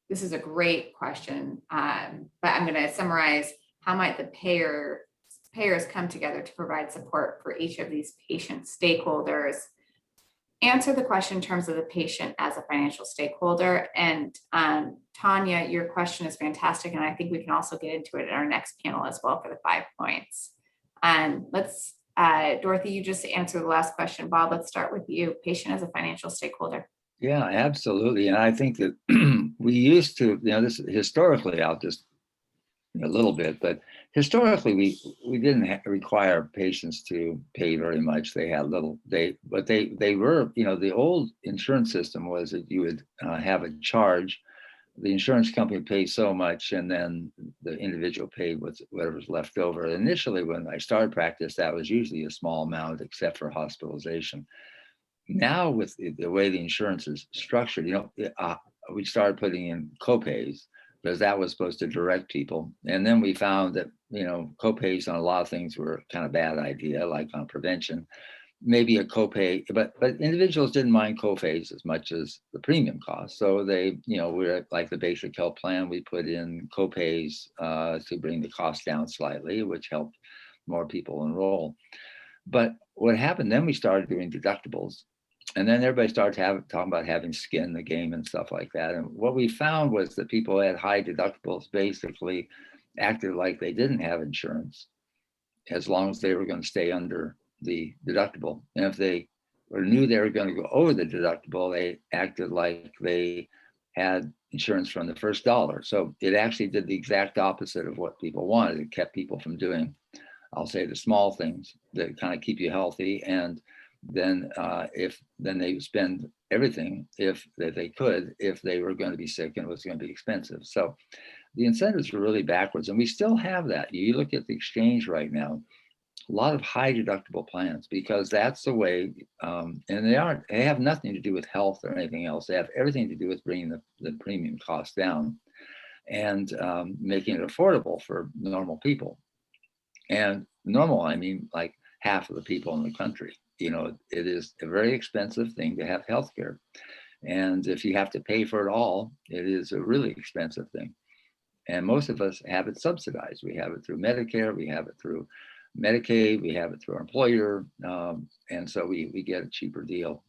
this is a great question, but I'm going to summarize how might the payers come together to provide support for each of these patient stakeholders. Answer the question in terms of the patient as a financial stakeholder. And Tanya, your question is fantastic. And I think we can also get into it in our next panel as well for the 5 points. Dorothy, you just answered the last question. Bob, let's start with you. Patient as a financial stakeholder. Yeah, absolutely. And I think that we used to, this historically, I'll just a little bit, but historically we didn't require patients to pay very much. They had little, but they were, the old insurance system was that you would have a charge. The insurance company pays so much, and then the individual paid whatever was left over. Initially, when I started practice, that was usually a small amount, except for hospitalization. Now, with the way the insurance is structured, we started putting in copays because that was supposed to direct people. And then we found that, copays on a lot of things were kind of bad idea, like on prevention. Maybe a copay, but individuals didn't mind copays as much as the premium cost. So they, we're like the basic health plan, we put in copays to bring the cost down slightly, which helped more people enroll. But what happened then, we started doing deductibles. And then everybody started talking about having skin in the game and stuff like that. And what we found was that people who had high deductibles basically acted like they didn't have insurance as long as they were going to stay under the deductible. And if they knew they were going to go over the deductible, they acted like they had insurance from the first dollar. So it actually did the exact opposite of what people wanted. It kept people from doing, I'll say, the small things that kind of keep you healthy. And then then they spend everything if they could, if they were going to be sick and it was going to be expensive. So the incentives were really backwards, and we still have that. You look at the exchange right now, a lot of high deductible plans, because that's the way, and they have nothing to do with health or anything else. They have everything to do with bringing the premium cost down and making it affordable for normal people. And normal, I mean, like half of the people in the country. It is a very expensive thing to have healthcare. And if you have to pay for it all, it is a really expensive thing. And most of us have it subsidized. We have it through Medicare, we have it through Medicaid, we have it through our employer. And so we get a cheaper deal.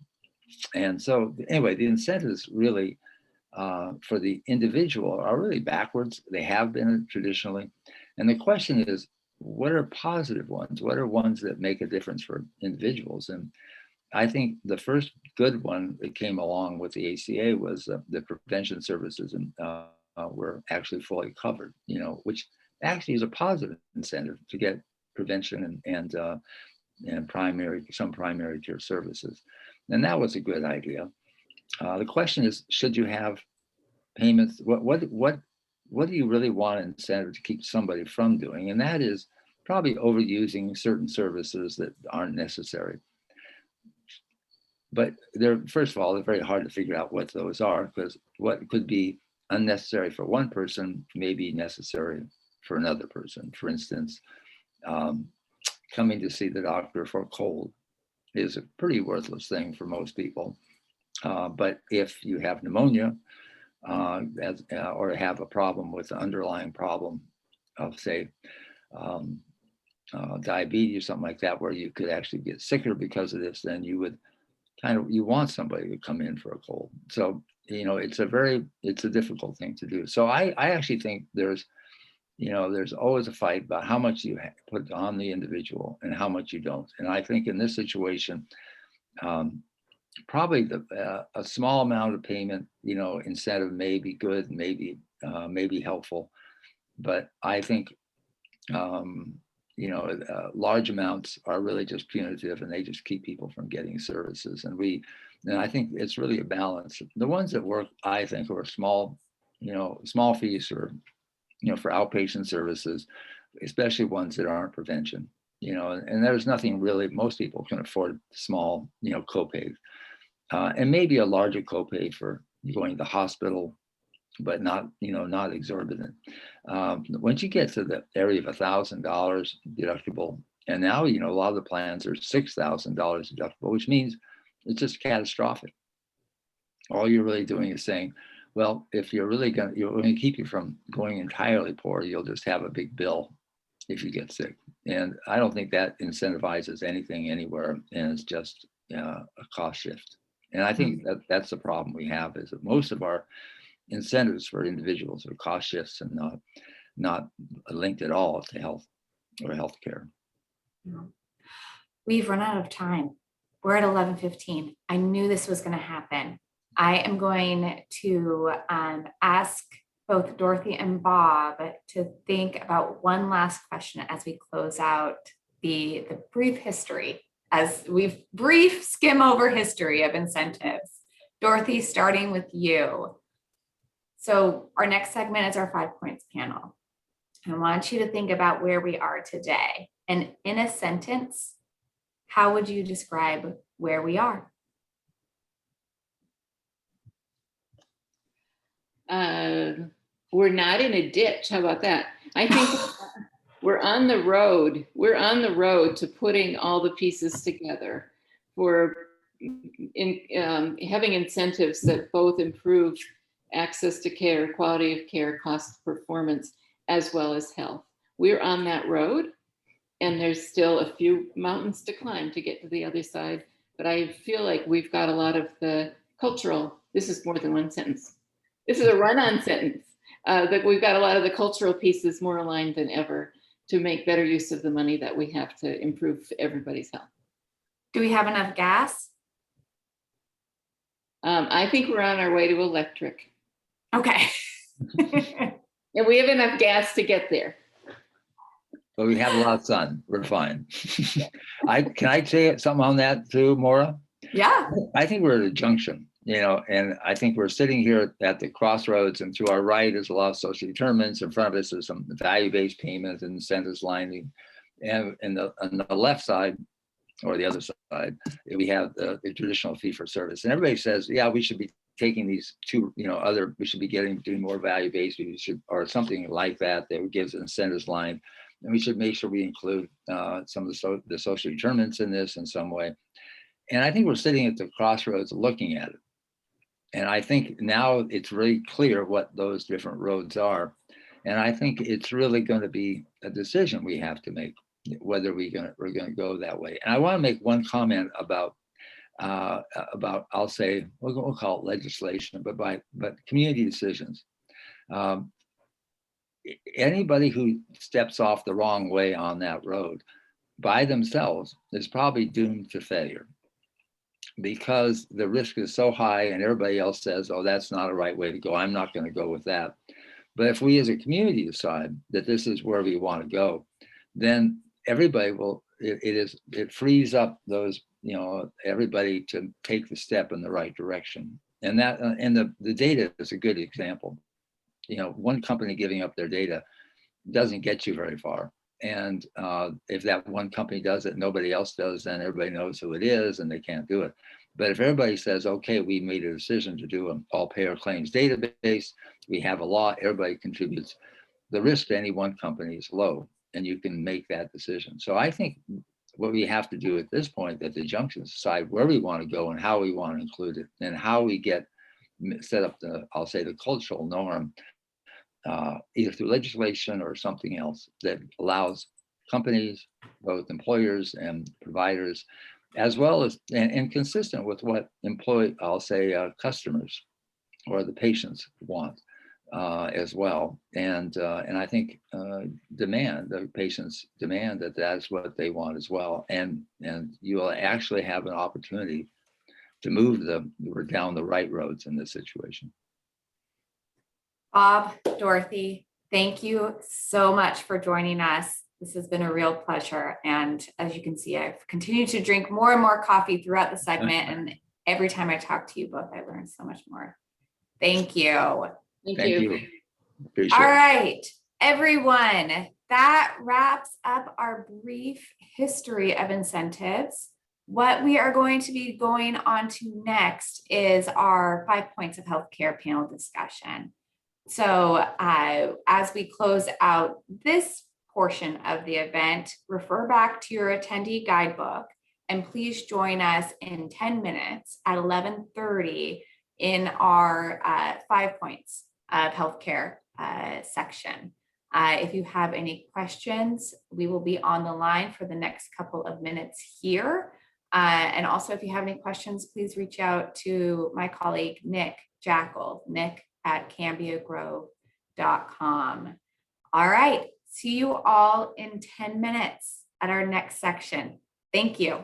And so anyway, the incentives really for the individual are really backwards. They have been traditionally. And the question is, what are positive ones? What are ones that make a difference for individuals? And I think the first good one that came along with the ACA was the prevention services, and were actually fully covered, which actually is a positive incentive to get prevention and some primary care services. And that was a good idea. The question is, should you have payments? What do you really want an incentive to keep somebody from doing? And that is probably overusing certain services that aren't necessary. But first of all, they're very hard to figure out what those are, because what could be unnecessary for one person may be necessary for another person. For instance, coming to see the doctor for a cold is a pretty worthless thing for most people. But if you have pneumonia, or have a problem with the underlying problem of, say, diabetes or something like that, where you could actually get sicker because of this, then you would you want somebody to come in for a cold. So, it's a difficult thing to do. So I actually think there's always a fight about how much you put on the individual and how much you don't. And I think in this situation, probably a small amount of payment, incentive may be good, maybe helpful, but I think large amounts are really just punitive, and they just keep people from getting services. And I think it's really a balance. The ones that work, I think, are small fees for outpatient services, especially ones that aren't prevention. And there's nothing really, most people can afford small, copay. And maybe a larger copay for going to the hospital, but not exorbitant. Once you get to the area of $1,000 deductible, and now, a lot of the plans are $6,000 deductible, which means it's just catastrophic. All you're really doing is saying, well, if you're going to keep you from going entirely poor, you'll just have a big bill if you get sick. And I don't think that incentivizes anything anywhere, and it's just a cost shift. And I think that's the problem we have, is that most of our incentives for individuals are cost shifts and not linked at all to health or healthcare. We've run out of time. We're at 11:15. I knew this was going to happen. I am going to ask both Dorothy and Bob to think about one last question as we close out the brief history, as we've brief skim over history of incentives. Dorothy, starting with you. So our next segment is our 5 points panel. I want you to think about where we are today. And in a sentence, how would you describe where we are? We're not in a ditch. How about that? I think we're on the road. We're on the road to putting all the pieces together for having incentives that both improve access to care, quality of care, cost performance, as well as health. We're on that road, and there's still a few mountains to climb to get to the other side. But I feel like we've got a lot of the cultural, this is more than one sentence. This is a run-on sentence. That we've got a lot of the cultural pieces more aligned than ever to make better use of the money that we have to improve everybody's health. Do we have enough gas? I think we're on our way to electric. Okay. And we have enough gas to get there. But we have a lot of sun. We're fine. Can I say something on that too, Maura? Yeah. I think we're at a junction, and I think we're sitting here at the crossroads, and to our right is a lot of social determinants. In front of us is some value-based payments and incentives lining. And on the left side, or the other side, we have the traditional fee for service. And everybody says, yeah, we should be taking these two, we should be doing more value-based, or something like that gives an incentives line. And we should make sure we include some of the social determinants in this in some way. And I think we're sitting at the crossroads looking at it. And I think now it's really clear what those different roads are. And I think it's really going to be a decision we have to make, whether we're going to go that way. And I want to make one comment about I'll say, we'll call it legislation, but community decisions. Anybody who steps off the wrong way on that road by themselves is probably doomed to failure, because the risk is so high and everybody else says, oh, that's not a right way to go. I'm not going to go with that. But if we as a community decide that this is where we want to go, then everybody will, it frees up those, everybody to take the step in the right direction. And that, and the data is a good example. One company giving up their data doesn't get you very far. And if that one company does it, nobody else does, then everybody knows who it is and they can't do it. But if everybody says, okay, we made a decision to do an all payer claims database, we have a law, everybody contributes, the risk to any one company is low, and you can make that decision. So I think what we have to do at this point at the junction is decide where we want to go and how we want to include it, and how we set up I'll say the cultural norm, either through legislation or something else that allows companies, both employers and providers, as well as, and consistent with what customers or the patients want as well. And I think the patients demand that that's what they want as well. And you will actually have an opportunity to move down the right roads in this situation. Bob, Dorothy, thank you so much for joining us. This has been a real pleasure. And as you can see, I've continued to drink more and more coffee throughout the segment. And every time I talk to you both, I learn so much more. Thank you. Thank you. All right, everyone, that wraps up our brief history of incentives. What we are going to be going on to next is our 5 points of healthcare panel discussion. So as we close out this portion of the event, refer back to your attendee guidebook, and please join us in 10 minutes at 11:30 in our 5 points of healthcare section. If you have any questions, we will be on the line for the next couple of minutes here. And also, if you have any questions, please reach out to my colleague, Nick Jackal, nick@cambiagrove.com. All right, see you all in 10 minutes at our next section. Thank you.